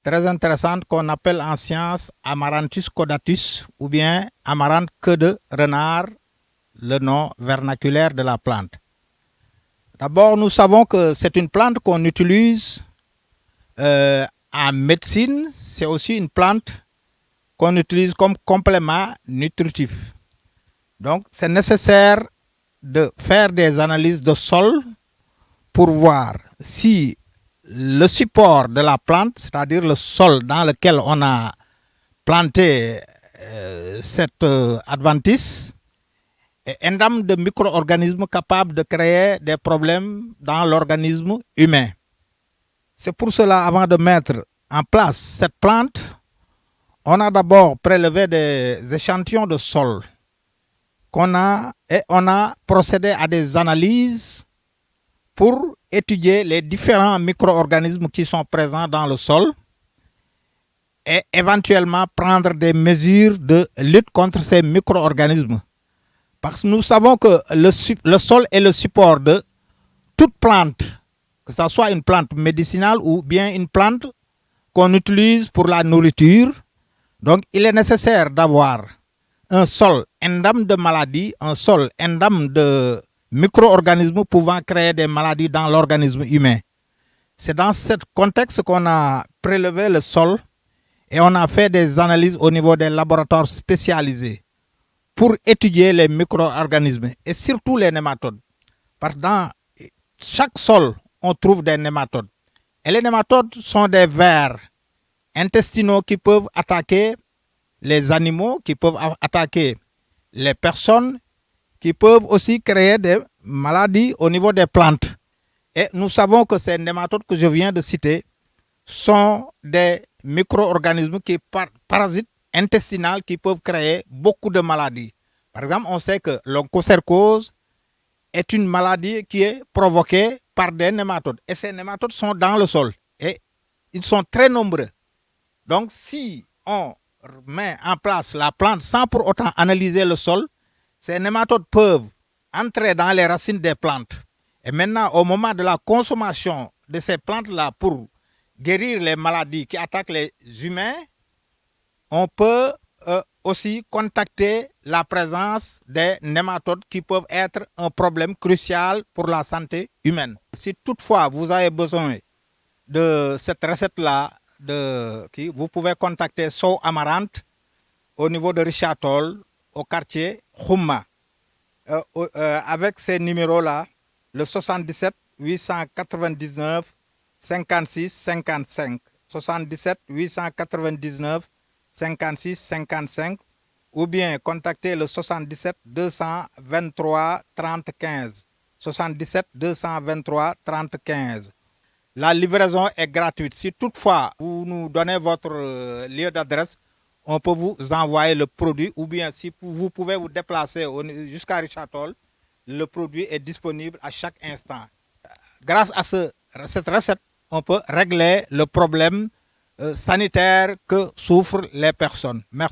très intéressante qu'on appelle en science Amaranthus caudatus ou bien Amarante queue de renard, le nom vernaculaire de la plante. D'abord, nous savons que c'est une plante qu'on utilise en médecine. C'est aussi une plante qu'on utilise comme complément nutritif. Donc, c'est nécessaire de faire des analyses de sol pour voir si le support de la plante, c'est-à-dire le sol dans lequel on a planté cette adventice, est endame de micro-organismes capables de créer des problèmes dans l'organisme humain. C'est pour cela, avant de mettre en place cette plante, on a d'abord prélevé des échantillons de sol on a procédé à des analyses pour étudier les différents micro-organismes qui sont présents dans le sol et éventuellement prendre des mesures de lutte contre ces micro-organismes. Parce que nous savons que le sol est le support de toute plante, que ce soit une plante médicinale ou bien une plante qu'on utilise pour la nourriture. Donc, il est nécessaire d'avoir un sol endame de maladies, un sol endame de micro-organismes pouvant créer des maladies dans l'organisme humain. C'est dans ce contexte qu'on a prélevé le sol et on a fait des analyses au niveau des laboratoires spécialisés pour étudier les micro-organismes et surtout les nématodes. Parce que dans chaque sol, on trouve des nématodes. Et les nématodes sont des vers intestinaux qui peuvent attaquer les animaux, qui peuvent attaquer les personnes, qui peuvent aussi créer des maladies au niveau des plantes. Et nous savons que ces nématodes que je viens de citer sont des micro-organismes qui parasites intestinales qui peuvent créer beaucoup de maladies. Par exemple, on sait que l'onchocercose est une maladie qui est provoquée par des nématodes. Et ces nématodes sont dans le sol. Et ils sont très nombreux. Donc, si on met en place la plante sans pour autant analyser le sol, ces nématodes peuvent entrer dans les racines des plantes. Et maintenant, au moment de la consommation de ces plantes-là pour guérir les maladies qui attaquent les humains, on peut aussi contacter la présence des nématodes qui peuvent être un problème crucial pour la santé humaine. Si toutefois vous avez besoin de cette recette-là, vous pouvez contacter Sow Amarante au niveau de Richard Toll, au quartier Khouma. Avec ces numéros-là, le 77 899 56 55, 77 899 56 55, ou bien contacter le 77 223 30 15, 77 223 30 15. La livraison est gratuite. Si toutefois vous nous donnez votre lieu d'adresse, on peut vous envoyer le produit, ou bien si vous pouvez vous déplacer jusqu'à Richard Toll, le produit est disponible à chaque instant. Grâce à cette recette, on peut régler le problème sanitaire que souffrent les personnes. Merci.